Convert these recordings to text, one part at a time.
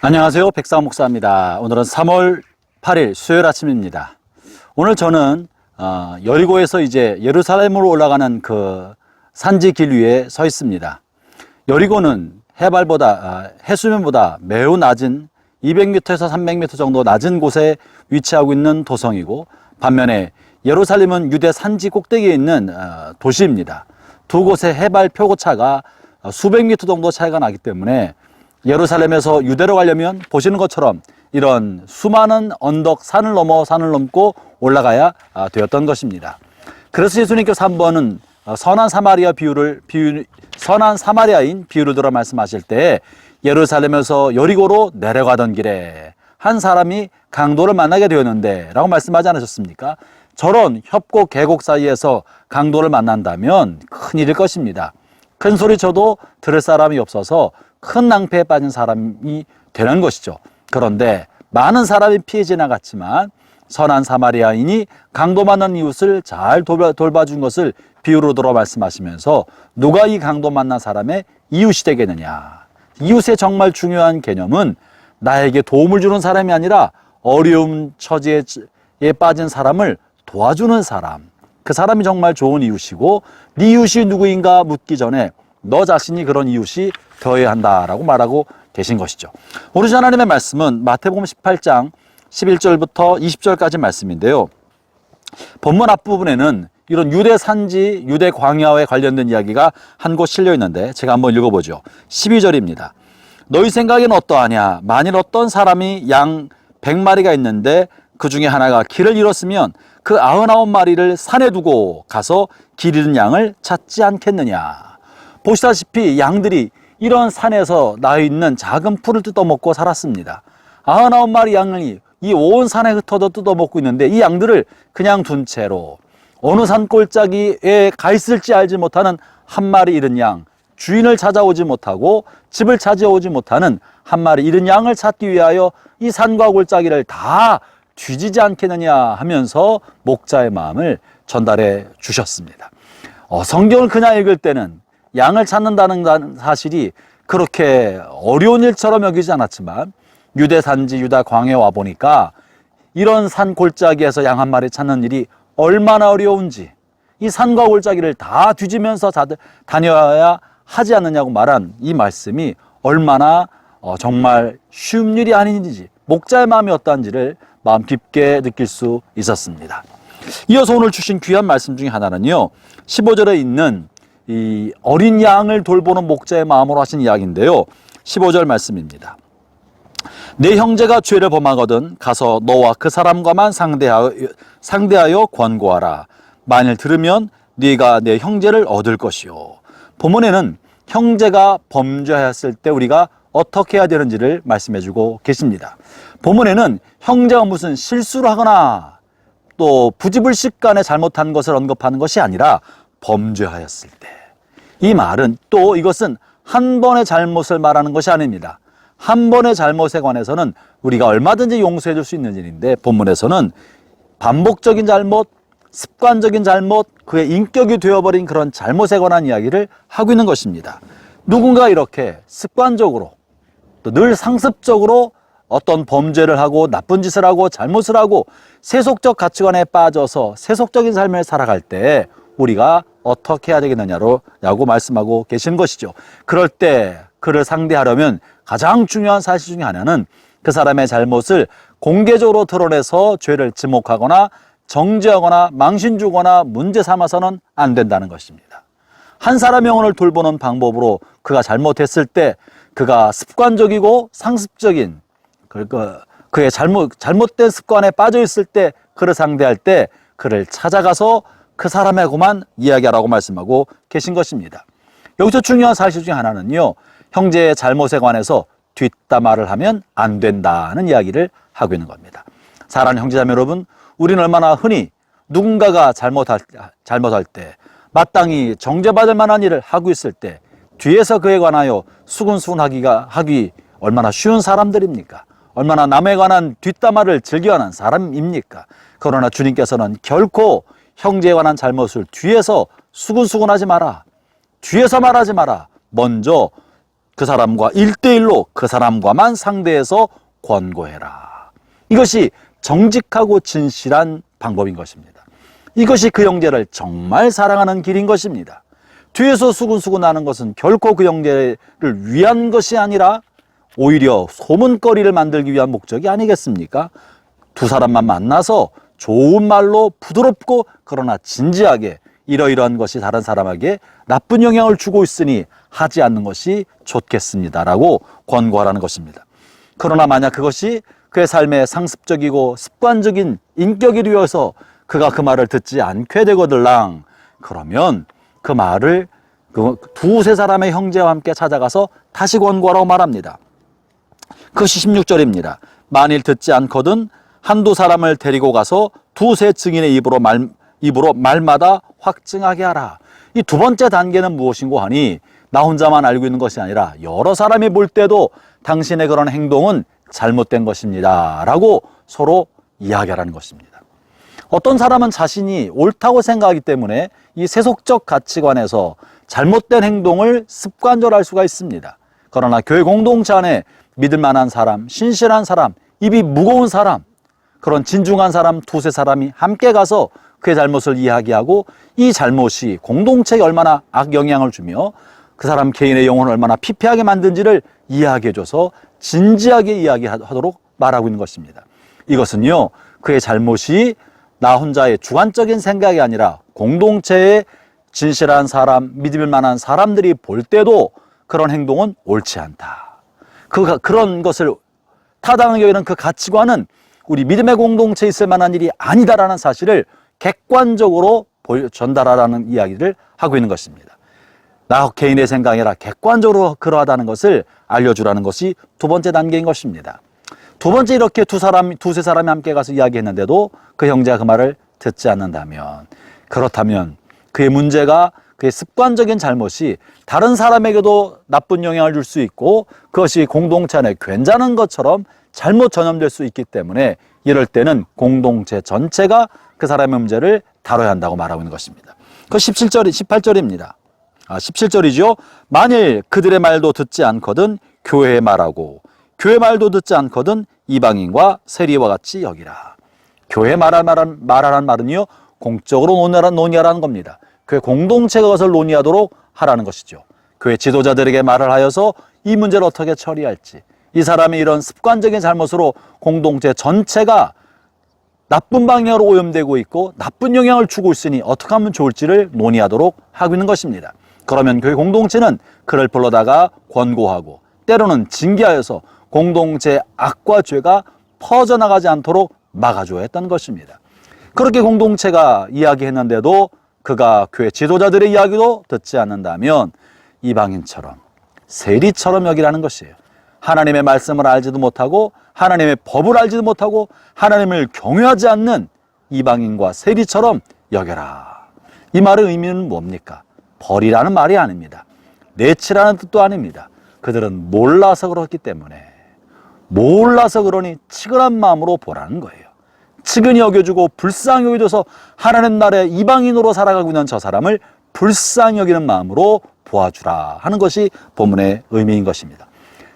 안녕하세요. 백상 목사입니다. 오늘은 3월 8일 수요일 아침입니다. 오늘 저는 여리고에서 이제 예루살렘으로 올라가는 그 산지 길 위에 서 있습니다. 여리고는 해수면보다 매우 낮은 200m에서 300m 정도 낮은 곳에 위치하고 있는 도성이고, 반면에 예루살렘은 유대 산지 꼭대기에 있는 도시입니다. 두 곳의 해발 표고차가 수백 미터 정도 차이가 나기 때문에 예루살렘에서 유대로 가려면 보시는 것처럼 이런 수많은 언덕, 산을 넘고 올라가야 되었던 것입니다. 그래서 예수님께서 한 번은 선한 사마리아인 비유를 들어 말씀하실 때, 예루살렘에서 여리고로 내려가던 길에 한 사람이 강도를 만나게 되었는데 라고 말씀하지 않으셨습니까? 저런 협곡 계곡 사이에서 강도를 만난다면 큰일일 것입니다. 큰 소리 쳐도 들을 사람이 없어서 큰 낭패에 빠진 사람이 되는 것이죠. 그런데 많은 사람이 피해 지나갔지만 선한 사마리아인이 강도 만난 이웃을 잘 돌봐준 것을 비유로 들어 말씀하시면서, 누가 이 강도 만난 사람의 이웃이 되겠느냐. 이웃의 정말 중요한 개념은 나에게 도움을 주는 사람이 아니라 어려운 처지에 빠진 사람을 도와주는 사람, 그 사람이 정말 좋은 이웃이고, 네 이웃이 누구인가 묻기 전에 너 자신이 그런 이웃이 되어야 한다라고 말하고 계신 것이죠. 오늘 하나님의 말씀은 마태복음 18장 11절부터 20절까지 말씀인데요. 본문 앞부분에는 이런 유대 산지, 유대 광야에 관련된 이야기가 한 곳 실려 있는데 제가 한번 읽어보죠. 12절입니다. 너희 생각에는 어떠하냐? 만일 어떤 사람이 양 100마리가 있는데 그 중에 하나가 길을 잃었으면 그 99마리를 산에 두고 가서 길 잃은 양을 찾지 않겠느냐? 보시다시피 양들이 이런 산에서 나 있는 작은 풀을 뜯어먹고 살았습니다. 99마리 양이 이 온 산에 흩어져 뜯어먹고 있는데, 이 양들을 그냥 둔 채로 어느 산 골짜기에 가 있을지 알지 못하는 한 마리 잃은 양, 주인을 찾아오지 못하고 집을 찾아오지 못하는 한 마리 잃은 양을 찾기 위하여 이 산과 골짜기를 다 뒤지지 않겠느냐 하면서 목자의 마음을 전달해 주셨습니다. 성경을 그냥 읽을 때는 양을 찾는다는 사실이 그렇게 어려운 일처럼 여기지 않았지만, 유대 산지, 유다 광야에 와 보니까 이런 산 골짜기에서 양 한 마리 찾는 일이 얼마나 어려운지, 이 산과 골짜기를 다 뒤지면서 다녀야 하지 않느냐고 말한 이 말씀이 얼마나 정말 쉬운 일이 아닌지, 목자의 마음이 어떠한지를 마음 깊게 느낄 수 있었습니다. 이어서 오늘 주신 귀한 말씀 중에 하나는요, 15절에 있는 이 어린 양을 돌보는 목자의 마음으로 하신 이야기인데요. 15절 말씀입니다. 내 형제가 죄를 범하거든 가서 너와 그 사람과만 상대하여 권고하라. 만일 들으면 네가 내 형제를 얻을 것이요. 본문에는 형제가 범죄하였을 때 우리가 어떻게 해야 되는지를 말씀해 주고 계십니다. 본문에는 형제가 무슨 실수를 하거나 또 부지불식간에 잘못한 것을 언급하는 것이 아니라 범죄하였을 때. 이 말은 또 이것은 한 번의 잘못을 말하는 것이 아닙니다. 한 번의 잘못에 관해서는 우리가 얼마든지 용서해 줄 수 있는 일인데, 본문에서는 반복적인 잘못, 습관적인 잘못, 그의 인격이 되어버린 그런 잘못에 관한 이야기를 하고 있는 것입니다. 누군가 이렇게 습관적으로 또 늘 상습적으로 어떤 범죄를 하고 나쁜 짓을 하고 잘못을 하고 세속적 가치관에 빠져서 세속적인 삶을 살아갈 때 우리가 어떻게 해야 되겠느냐고 말씀하고 계신 것이죠. 그럴 때 그를 상대하려면 가장 중요한 사실 중에 하나는 그 사람의 잘못을 공개적으로 드러내서 죄를 지목하거나 정죄하거나 망신 주거나 문제 삼아서는 안 된다는 것입니다. 한 사람의 영혼을 돌보는 방법으로 그가 잘못했을 때, 그가 습관적이고 상습적인 그의 잘못된 습관에 빠져 있을 때, 그를 상대할 때 그를 찾아가서 그 사람하고만 이야기하라고 말씀하고 계신 것입니다. 여기서 중요한 사실 중에 하나는요, 형제의 잘못에 관해서 뒷담화를 하면 안 된다는 이야기를 하고 있는 겁니다. 사랑하는 형제자매 여러분, 우리는 얼마나 흔히 누군가가 잘못할 때, 마땅히 정죄받을 만한 일을 하고 있을 때 뒤에서 그에 관하여 수근수근하기 얼마나 쉬운 사람들입니까? 얼마나 남에 관한 뒷담화를 즐겨하는 사람입니까? 그러나 주님께서는 결코 형제에 관한 잘못을 뒤에서 수근수근하지 마라, 뒤에서 말하지 마라, 먼저 그 사람과 1대1로 그 사람과만 상대해서 권고해라. 이것이 정직하고 진실한 방법인 것입니다. 이것이 그 형제를 정말 사랑하는 길인 것입니다. 뒤에서 수군수군 하는 것은 결코 그 형제를 위한 것이 아니라 오히려 소문거리를 만들기 위한 목적이 아니겠습니까? 두 사람만 만나서 좋은 말로 부드럽고 그러나 진지하게 이러이러한 것이 다른 사람에게 나쁜 영향을 주고 있으니 하지 않는 것이 좋겠습니다라고 권고하라는 것입니다. 그러나 만약 그것이 그의 삶에 상습적이고 습관적인 인격에 이루어서 그가 그 말을 듣지 않게 되거들랑, 그러면 그 말을 두세 사람의 형제와 함께 찾아가서 다시 권고하라고 말합니다. 그것이 16절입니다. 만일 듣지 않거든 한두 사람을 데리고 가서 두세 증인의 입으로 말마다 확증하게 하라. 이 두 번째 단계는 무엇인고 하니, 나 혼자만 알고 있는 것이 아니라 여러 사람이 볼 때도 당신의 그런 행동은 잘못된 것입니다 라고 서로 이야기하라는 것입니다. 어떤 사람은 자신이 옳다고 생각하기 때문에 이 세속적 가치관에서 잘못된 행동을 습관적으로 할 수가 있습니다. 그러나 교회 공동체 안에 믿을 만한 사람, 신실한 사람, 입이 무거운 사람, 그런 진중한 사람 두세 사람이 함께 가서 그의 잘못을 이야기하고 이 잘못이 공동체에 얼마나 악영향을 주며 그 사람 개인의 영혼을 얼마나 피폐하게 만든지를 이야기해줘서 진지하게 이야기하도록 말하고 있는 것입니다. 이것은요, 그의 잘못이 나 혼자의 주관적인 생각이 아니라 공동체의 진실한 사람, 믿을 만한 사람들이 볼 때도 그런 행동은 옳지 않다. 그런 것을 타당하게 여기는 그 가치관은 우리 믿음의 공동체에 있을 만한 일이 아니다라는 사실을 객관적으로 전달하라는 이야기를 하고 있는 것입니다. 나 개인의 생각이 아니라 객관적으로 그러하다는 것을 알려주라는 것이 두 번째 단계인 것입니다. 두 번째, 이렇게 두세 사람이 함께 가서 이야기했는데도 그 형제가 그 말을 듣지 않는다면, 그렇다면 그의 문제가, 그의 습관적인 잘못이 다른 사람에게도 나쁜 영향을 줄 수 있고 그것이 공동체 안에 괜찮은 것처럼 잘못 전염될 수 있기 때문에 이럴 때는 공동체 전체가 그 사람의 문제를 다뤄야 한다고 말하고 있는 것입니다. 그 18절입니다. 17절이죠. 만일 그들의 말도 듣지 않거든 교회의 말하고 교회 말도 듣지 않거든 이방인과 세리와 같이 여기라. 교회 말하라는 말은요, 공적으로 논의하라는 겁니다. 교회 공동체가 그것을 논의하도록 하라는 것이죠. 교회 지도자들에게 말을 하여서 이 문제를 어떻게 처리할지, 이 사람의 이런 습관적인 잘못으로 공동체 전체가 나쁜 방향으로 오염되고 있고 나쁜 영향을 주고 있으니 어떻게 하면 좋을지를 논의하도록 하고 있는 것입니다. 그러면 교회 공동체는 그를 불러다가 권고하고 때로는 징계하여서 공동체의 악과 죄가 퍼져나가지 않도록 막아줘야 했던 것입니다. 그렇게 공동체가 이야기했는데도 그가 교회 지도자들의 이야기도 듣지 않는다면 이방인처럼, 세리처럼 여기라는 것이에요. 하나님의 말씀을 알지도 못하고 하나님의 법을 알지도 못하고 하나님을 경외하지 않는 이방인과 세리처럼 여겨라. 이 말의 의미는 뭡니까? 버리라는 말이 아닙니다. 내치라는 뜻도 아닙니다. 그들은 몰라서 그렇기 때문에, 몰라서 그러니 치근한 마음으로 보라는 거예요. 치근히 여겨주고 불쌍히 여겨줘서 하나님 나라의 이방인으로 살아가고 있는 저 사람을 불쌍히 여기는 마음으로 보아주라 하는 것이 본문의 의미인 것입니다.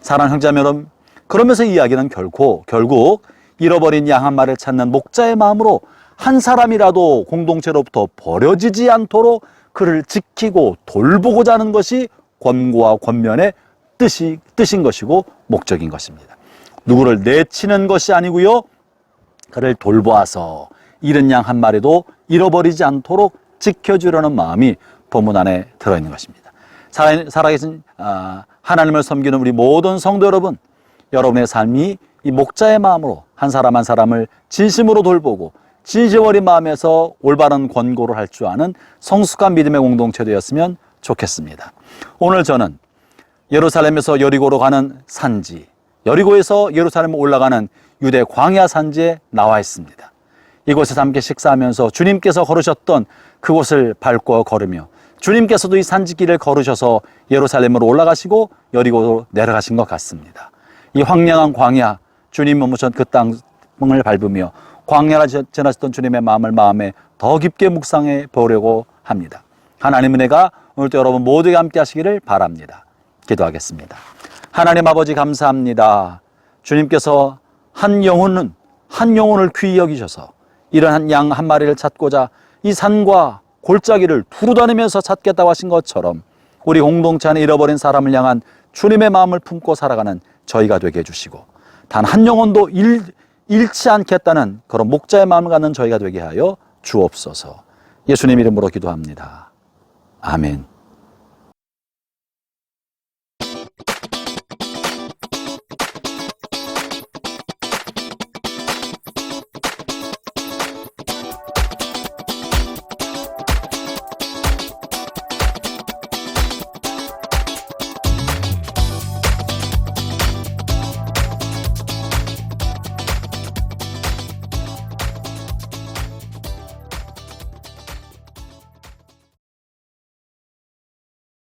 사랑하는 형제자매 여러분, 그러면서 이야기는 결국 잃어버린 양 한 마리를 찾는 목자의 마음으로 한 사람이라도 공동체로부터 버려지지 않도록 그를 지키고 돌보고자 하는 것이 권고와 권면의 뜻인 것이고 목적인 것입니다. 누구를 내치는 것이 아니고요, 그를 돌보아서 잃은 양 한 마리도 잃어버리지 않도록 지켜주려는 마음이 본문 안에 들어있는 것입니다. 살아계신 하나님을 섬기는 우리 모든 성도 여러분, 여러분의 삶이 이 목자의 마음으로 한 사람 한 사람을 진심으로 돌보고 진심 어린 마음에서 올바른 권고를 할 줄 아는 성숙한 믿음의 공동체 되었으면 좋겠습니다. 오늘 저는 예루살렘에서 여리고로 가는 산지, 여리고에서 예루살렘으로 올라가는 유대 광야 산지에 나와 있습니다. 이곳에서 함께 식사하면서 주님께서 걸으셨던 그곳을 밟고 걸으며 주님께서도 이 산지길을 걸으셔서 예루살렘으로 올라가시고 여리고로 내려가신 것 같습니다. 이 황량한 광야, 주님 머무셨던 그 땅을 밟으며 광야를 지나셨던 주님의 마음을 마음에 더 깊게 묵상해 보려고 합니다. 하나님의 은혜가 오늘도 여러분 모두에게 함께 하시기를 바랍니다. 기도하겠습니다. 하나님 아버지 감사합니다. 주님께서 한 영혼을 귀히 여기셔서 이러한 양 한 마리를 찾고자 이 산과 골짜기를 두루 다니면서 찾겠다고 하신 것처럼 우리 공동체 안에 잃어버린 사람을 향한 주님의 마음을 품고 살아가는 저희가 되게 해주시고 단 한 영혼도 잃지 않겠다는 그런 목자의 마음을 갖는 저희가 되게 하여 주옵소서. 예수님 이름으로 기도합니다. 아멘.